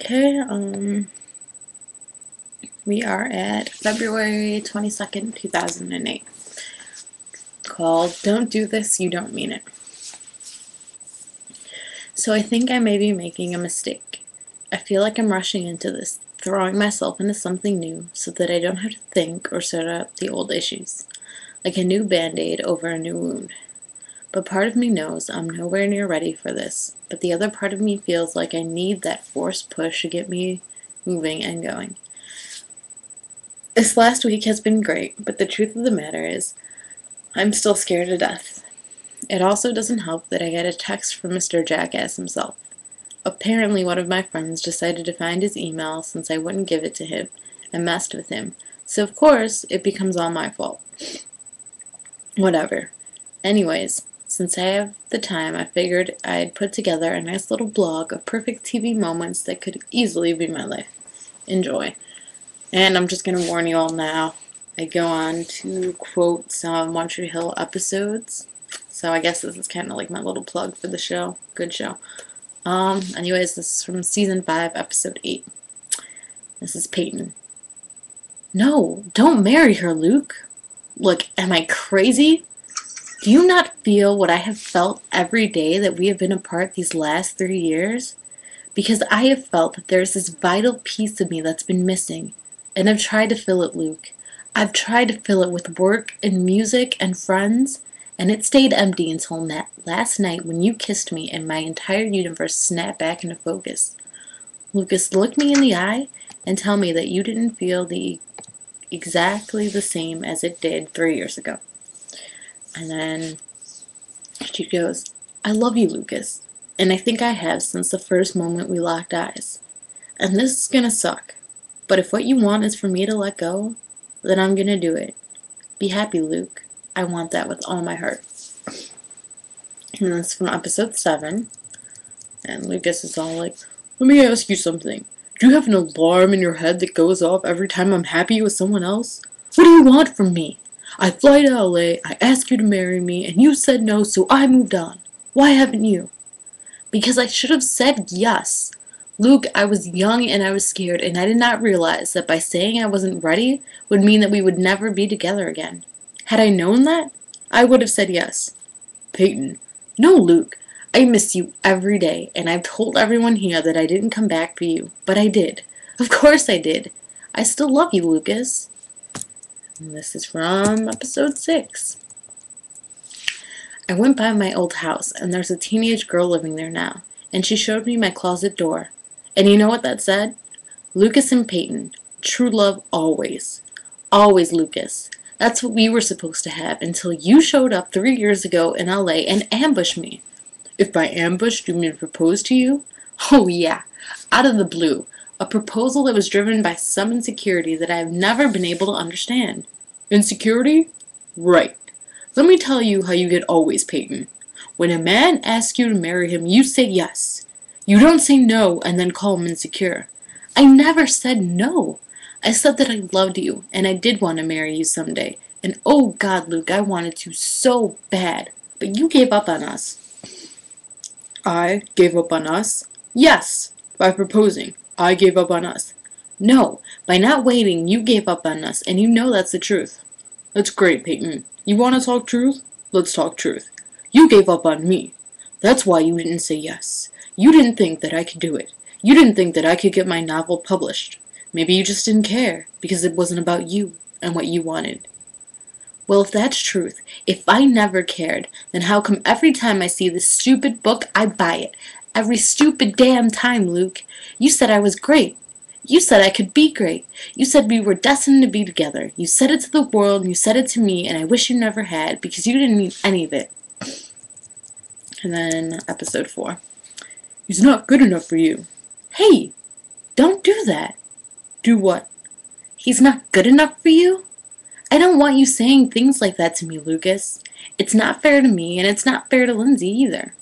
Okay, we are at February 22nd, 2008. Called Don't Do This, You Don't Mean It. So I think I may be making a mistake. I feel like I'm rushing into this, throwing myself into something new so that I don't have to think or sort out the old issues. Like a new band-aid over a new wound. But part of me knows I'm nowhere near ready for this, but the other part of me feels like I need that forced push to get me moving and going. This last week has been great, but the truth of the matter is, I'm still scared to death. It also doesn't help that I got a text from Mr. Jackass himself. Apparently one of my friends decided to find his email since I wouldn't give it to him and messed with him, so of course it becomes all my fault. Whatever. Anyways, since I have the time, I figured I'd put together a nice little blog of perfect TV moments that could easily be my life. Enjoy. And I'm just going to warn you all now, I go on to quote some One Tree Hill episodes. So I guess this is kind of like my little plug for the show. Good show. Anyways, this is from season 5, episode 8. This is Peyton. No, don't marry her, Luke. Look, am I crazy? Do you not feel what I have felt every day that we have been apart these last 3 years? Because I have felt that there's this vital piece of me that's been missing. And I've tried to fill it, Luke. I've tried to fill it with work and music and friends, and it stayed empty until last night when you kissed me and my entire universe snapped back into focus. Lucas, look me in the eye and tell me that you didn't feel exactly the same as it did 3 years ago. And then she goes, I love you, Lucas, and I think I have since the first moment we locked eyes. And this is gonna suck. But if what you want is for me to let go, then I'm gonna do it. Be happy, Luke. I want that with all my heart. And that's from episode 7. And Lucas is all like, let me ask you something. Do you have an alarm in your head that goes off every time I'm happy with someone else? What do you want from me? I fly to LA, I asked you to marry me, and you said no, so I moved on. Why haven't you? Because I should have said yes. Luke, I was young and I was scared, and I did not realize that by saying I wasn't ready would mean that we would never be together again. Had I known that, I would have said yes. Peyton. No, Luke. I miss you every day, and I've told everyone here that I didn't come back for you, but I did. Of course I did. I still love you, Lucas. And this is from episode 6. I went by my old house, and there's a teenage girl living there now, and she showed me my closet door. And you know what that said? Lucas and Peyton. True love always. Always, Lucas. That's what we were supposed to have until you showed up 3 years ago in LA and ambushed me. If by ambushed you mean propose to you? Oh yeah, out of the blue. A proposal that was driven by some insecurity that I have never been able to understand. Insecurity? Right. Let me tell you how you get always, Peyton. When a man asks you to marry him, you say yes. You don't say no and then call him insecure. I never said no. I said that I loved you, and I did want to marry you someday. And oh God, Luke, I wanted to so bad. But you gave up on us. I gave up on us? Yes, by proposing. I gave up on us. No, by not waiting, you gave up on us, and you know that's the truth. That's great, Peyton. You want to talk truth? Let's talk truth. You gave up on me. That's why you didn't say yes. You didn't think that I could do it. You didn't think that I could get my novel published. Maybe you just didn't care, because it wasn't about you and what you wanted. Well, if that's truth, if I never cared, then how come every time I see this stupid book, I buy it? Every stupid damn time, Luke. You said I was great. You said I could be great. You said we were destined to be together. You said it to the world, and you said it to me, and I wish you never had, because you didn't mean any of it. And then, episode 4. He's not good enough for you. Hey, don't do that. Do what? He's not good enough for you? I don't want you saying things like that to me, Lucas. It's not fair to me, and it's not fair to Lindsay either.